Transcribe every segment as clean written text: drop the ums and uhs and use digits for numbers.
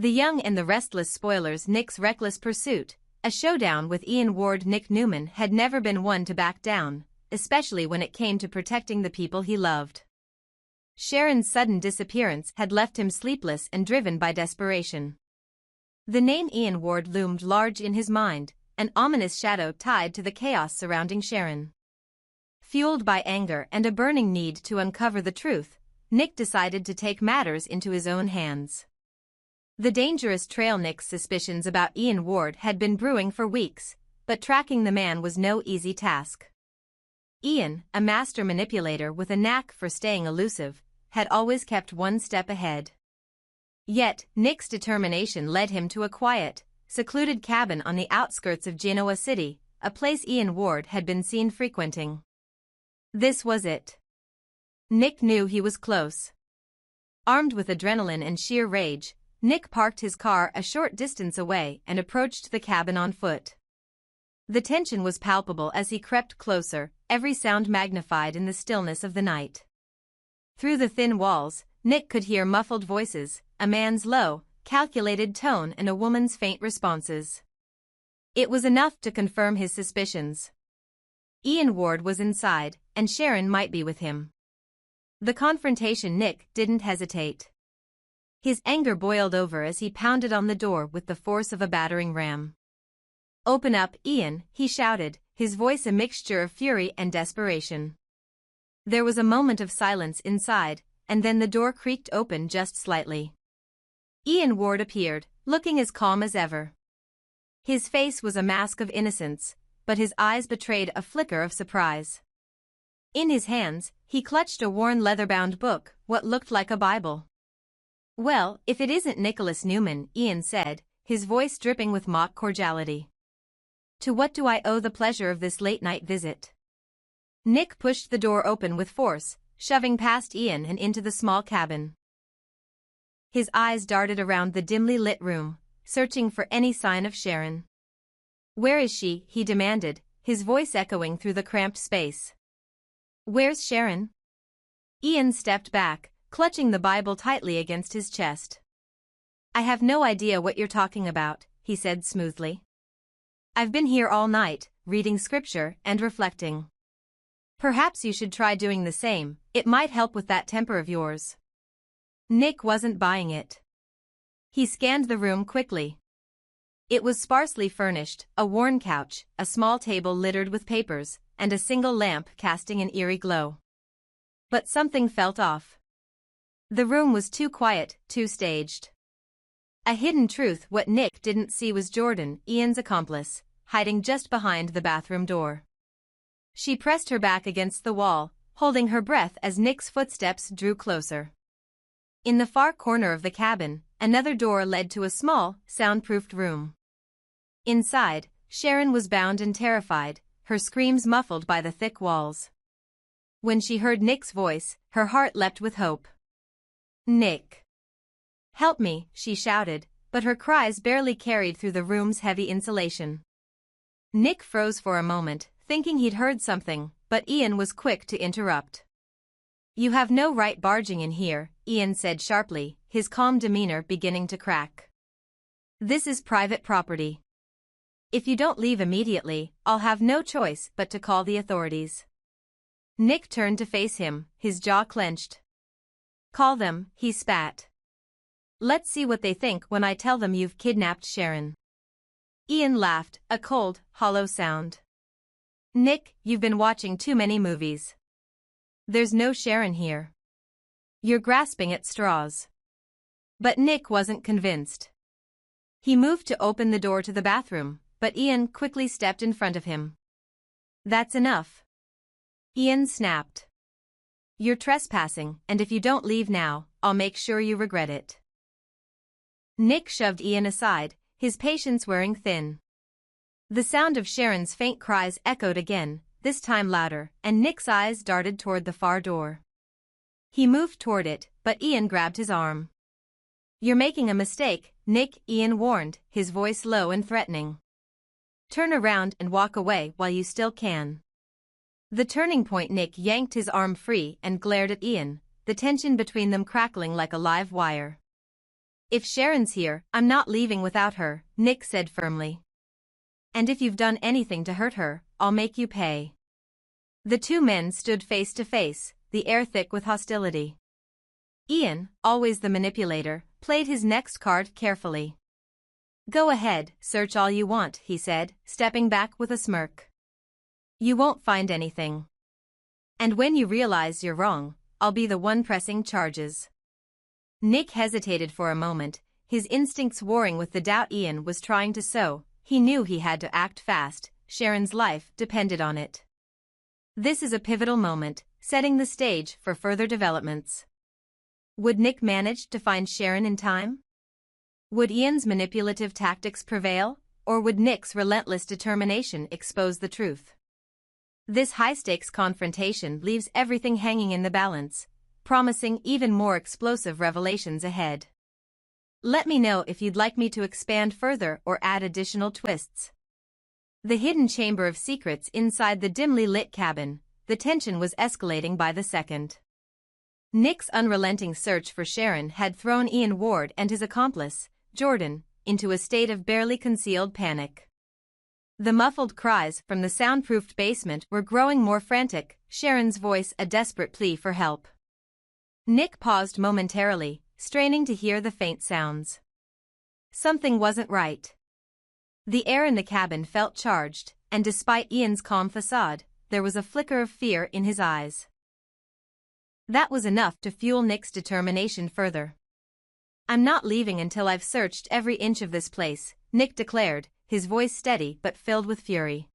The Young and the Restless Spoilers Nick's reckless pursuit, a showdown with Ian Ward. Nick Newman had never been one to back down, especially when it came to protecting the people he loved. Sharon's sudden disappearance had left him sleepless and driven by desperation. The name Ian Ward loomed large in his mind, an ominous shadow tied to the chaos surrounding Sharon. Fueled by anger and a burning need to uncover the truth, Nick decided to take matters into his own hands. The dangerous trail. Nick's suspicions about Ian Ward had been brewing for weeks, but tracking the man was no easy task. Ian, a master manipulator with a knack for staying elusive, had always kept one step ahead. Yet, Nick's determination led him to a quiet, secluded cabin on the outskirts of Genoa City, a place Ian Ward had been seen frequenting. This was it. Nick knew he was close. Armed with adrenaline and sheer rage, Nick parked his car a short distance away and approached the cabin on foot. The tension was palpable as he crept closer, every sound magnified in the stillness of the night. Through the thin walls, Nick could hear muffled voices, a man's low, calculated tone and a woman's faint responses. It was enough to confirm his suspicions. Ian Ward was inside, and Sharon might be with him. The confrontation. Nick didn't hesitate. His anger boiled over as he pounded on the door with the force of a battering ram. "Open up, Ian," he shouted, his voice a mixture of fury and desperation. There was a moment of silence inside, and then the door creaked open just slightly. Ian Ward appeared, looking as calm as ever. His face was a mask of innocence, but his eyes betrayed a flicker of surprise. In his hands, he clutched a worn leather-bound book, what looked like a Bible. "Well, if it isn't Nicholas Newman," Ian said, his voice dripping with mock cordiality. "To what do I owe the pleasure of this late-night visit?" Nick pushed the door open with force, shoving past Ian and into the small cabin. His eyes darted around the dimly lit room, searching for any sign of Sharon. "Where is she?" he demanded, his voice echoing through the cramped space. "Where's Sharon?" Ian stepped back, clutching the Bible tightly against his chest. "I have no idea what you're talking about," he said smoothly. "I've been here all night, reading scripture and reflecting. Perhaps you should try doing the same, it might help with that temper of yours." Nick wasn't buying it. He scanned the room quickly. It was sparsely furnished, a worn couch, a small table littered with papers, and a single lamp casting an eerie glow. But something felt off. The room was too quiet, too staged. A hidden truth. What Nick didn't see was Jordan, Ian's accomplice, hiding just behind the bathroom door. She pressed her back against the wall, holding her breath as Nick's footsteps drew closer. In the far corner of the cabin, another door led to a small, soundproofed room. Inside, Sharon was bound and terrified, her screams muffled by the thick walls. When she heard Nick's voice, her heart leapt with hope. "Nick! Help me," she shouted, but her cries barely carried through the room's heavy insulation. Nick froze for a moment, thinking he'd heard something, but Ian was quick to interrupt. "You have no right barging in here," Ian said sharply, his calm demeanor beginning to crack. "This is private property. If you don't leave immediately, I'll have no choice but to call the authorities." Nick turned to face him, his jaw clenched. "Call them," he spat. "Let's see what they think when I tell them you've kidnapped Sharon." Ian laughed, a cold, hollow sound. "Nick, you've been watching too many movies. There's no Sharon here. You're grasping at straws." But Nick wasn't convinced. He moved to open the door to the bathroom, but Ian quickly stepped in front of him. "That's enough." Ian snapped. "You're trespassing, and if you don't leave now, I'll make sure you regret it." Nick shoved Ian aside, his patience wearing thin. The sound of Sharon's faint cries echoed again, this time louder, and Nick's eyes darted toward the far door. He moved toward it, but Ian grabbed his arm. "You're making a mistake, Nick," Ian warned, his voice low and threatening. "Turn around and walk away while you still can." The turning point. Nick yanked his arm free and glared at Ian, the tension between them crackling like a live wire. If Sharon's here, I'm not leaving without her, Nick said firmly. And if you've done anything to hurt her, I'll make you pay. The two men stood face to face, the air thick with hostility. Ian, always the manipulator, played his next card carefully. Go ahead, search all you want, he said, stepping back with a smirk. You won't find anything. And when you realize you're wrong, I'll be the one pressing charges. Nick hesitated for a moment, his instincts warring with the doubt Ian was trying to sow. He knew he had to act fast, Sharon's life depended on it. This is a pivotal moment, setting the stage for further developments. Would Nick manage to find Sharon in time? Would Ian's manipulative tactics prevail, or would Nick's relentless determination expose the truth? This high-stakes confrontation leaves everything hanging in the balance, promising even more explosive revelations ahead. Let me know if you'd like me to expand further or add additional twists. The hidden chamber of secrets inside the dimly lit cabin, the tension was escalating by the second. Nick's unrelenting search for Sharon had thrown Ian Ward and his accomplice, Jordan, into a state of barely concealed panic. The muffled cries from the soundproofed basement were growing more frantic, Sharon's voice a desperate plea for help. Nick paused momentarily, straining to hear the faint sounds. Something wasn't right. The air in the cabin felt charged, and despite Ian's calm facade, there was a flicker of fear in his eyes. That was enough to fuel Nick's determination further. I'm not leaving until I've searched every inch of this place, Nick declared, his voice steady but filled with fury.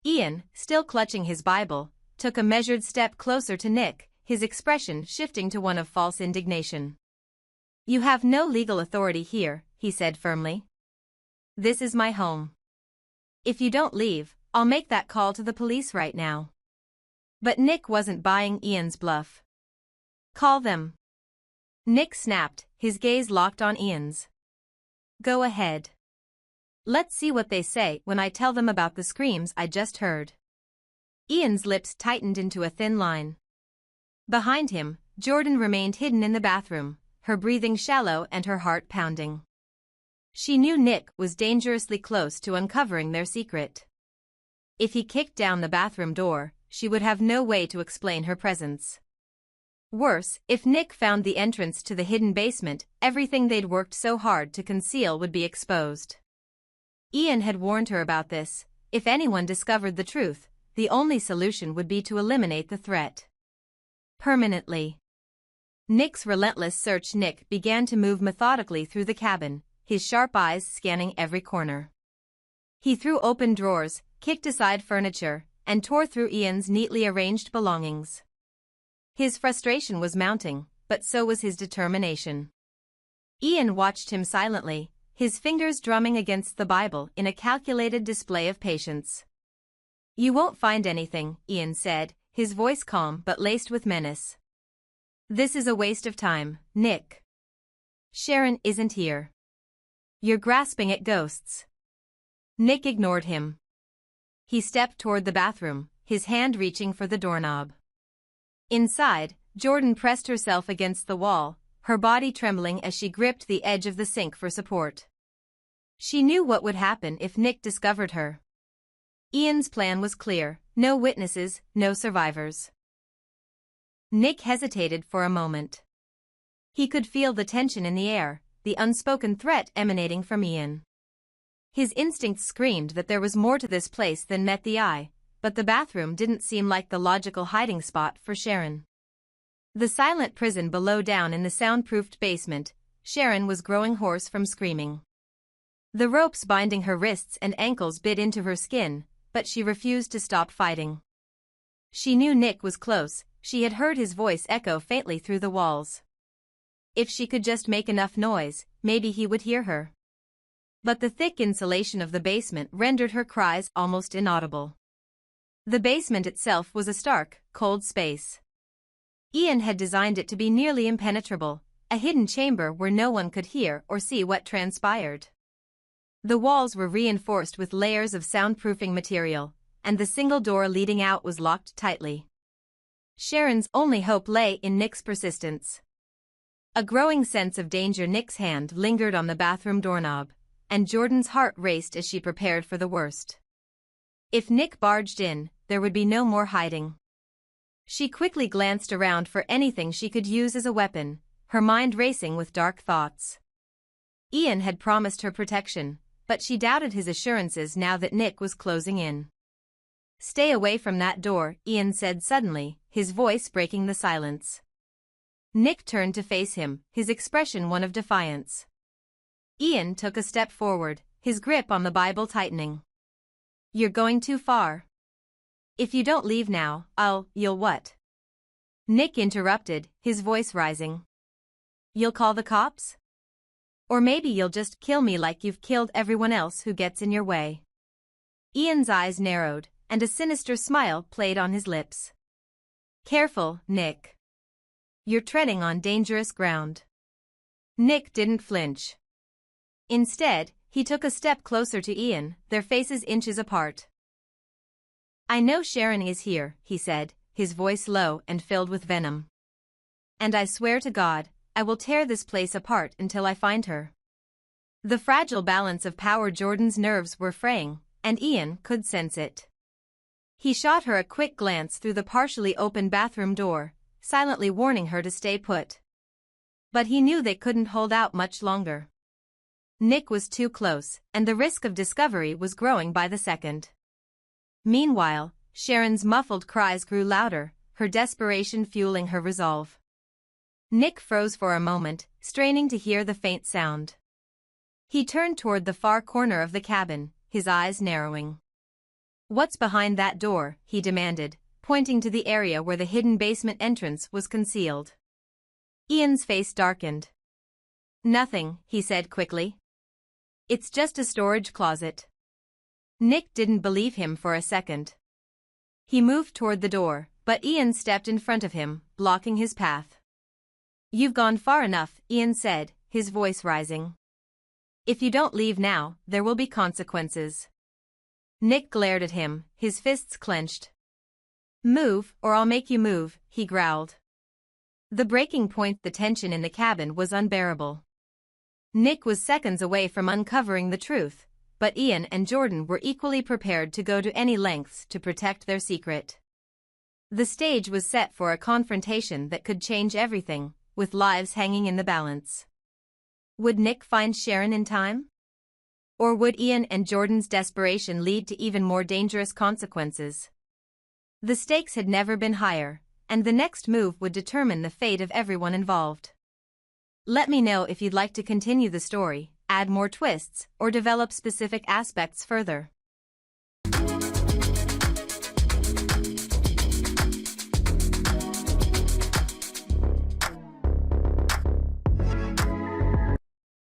Ian, still clutching his Bible, took a measured step closer to Nick, his expression shifting to one of false indignation. You have no legal authority here, he said firmly. This is my home. If you don't leave, I'll make that call to the police right now. But Nick wasn't buying Ian's bluff. Call them. Nick snapped, his gaze locked on Ian's. Go ahead. Let's see what they say when I tell them about the screams I just heard. Ian's lips tightened into a thin line. Behind him, Jordan remained hidden in the bathroom, her breathing shallow and her heart pounding. She knew Nick was dangerously close to uncovering their secret. If he kicked down the bathroom door, she would have no way to explain her presence. Worse, if Nick found the entrance to the hidden basement, everything they'd worked so hard to conceal would be exposed. Ian had warned her about this. If anyone discovered the truth, the only solution would be to eliminate the threat permanently. Nick's relentless search. Nick began to move methodically through the cabin, his sharp eyes scanning every corner. He threw open drawers, kicked aside furniture, and tore through Ian's neatly arranged belongings. His frustration was mounting, but so was his determination. Ian watched him silently, his fingers drumming against the Bible in a calculated display of patience. You won't find anything, Ian said, his voice calm but laced with menace. This is a waste of time, Nick. Sharon isn't here. You're grasping at ghosts. Nick ignored him. He stepped toward the bathroom, his hand reaching for the doorknob. Inside, Jordan pressed herself against the wall, her body trembling as she gripped the edge of the sink for support. She knew what would happen if Nick discovered her. Ian's plan was clear, no witnesses, no survivors. Nick hesitated for a moment. He could feel the tension in the air, the unspoken threat emanating from Ian. His instincts screamed that there was more to this place than met the eye, but the bathroom didn't seem like the logical hiding spot for Sharon. The silent prison below down in the soundproofed basement, Sharon was growing hoarse from screaming. The ropes binding her wrists and ankles bit into her skin, but she refused to stop fighting. She knew Nick was close, she had heard his voice echo faintly through the walls. If she could just make enough noise, maybe he would hear her. But the thick insulation of the basement rendered her cries almost inaudible. The basement itself was a stark, cold space. Ian had designed it to be nearly impenetrable, a hidden chamber where no one could hear or see what transpired. The walls were reinforced with layers of soundproofing material, and the single door leading out was locked tightly. Sharon's only hope lay in Nick's persistence. A growing sense of danger. Nick's hand lingered on the bathroom doorknob, and Jordan's heart raced as she prepared for the worst. If Nick barged in, there would be no more hiding. She quickly glanced around for anything she could use as a weapon, her mind racing with dark thoughts. Ian had promised her protection, but she doubted his assurances now that Nick was closing in. "Stay away from that door," Ian said suddenly, his voice breaking the silence. Nick turned to face him, his expression one of defiance. Ian took a step forward, his grip on the Bible tightening. "You're going too far. If you don't leave now, you'll what?" Nick interrupted, his voice rising. "You'll call the cops? Or maybe you'll just kill me like you've killed everyone else who gets in your way." Ian's eyes narrowed, and a sinister smile played on his lips. "Careful, Nick. You're treading on dangerous ground." Nick didn't flinch. Instead, he took a step closer to Ian, their faces inches apart. "I know Sharon is here," he said, his voice low and filled with venom. "And I swear to God, I will tear this place apart until I find her." The fragile balance of power. Jordan's nerves were fraying, and Ian could sense it. He shot her a quick glance through the partially open bathroom door, silently warning her to stay put. But he knew they couldn't hold out much longer. Nick was too close, and the risk of discovery was growing by the second. Meanwhile, Sharon's muffled cries grew louder, her desperation fueling her resolve. Nick froze for a moment, straining to hear the faint sound. He turned toward the far corner of the cabin, his eyes narrowing. "What's behind that door?" he demanded, pointing to the area where the hidden basement entrance was concealed. Ian's face darkened. "Nothing," he said quickly. "It's just a storage closet." Nick didn't believe him for a second. He moved toward the door, but Ian stepped in front of him, blocking his path. "You've gone far enough," Ian said, his voice rising. "If you don't leave now, there will be consequences." Nick glared at him, his fists clenched. "Move, or I'll make you move," he growled. The breaking point. The tension in the cabin was unbearable. Nick was seconds away from uncovering the truth, but Ian and Jordan were equally prepared to go to any lengths to protect their secret. The stage was set for a confrontation that could change everything, with lives hanging in the balance. Would Nick find Sharon in time? Or would Ian and Jordan's desperation lead to even more dangerous consequences? The stakes had never been higher, and the next move would determine the fate of everyone involved. Let me know if you'd like to continue the story, add more twists, or develop specific aspects further.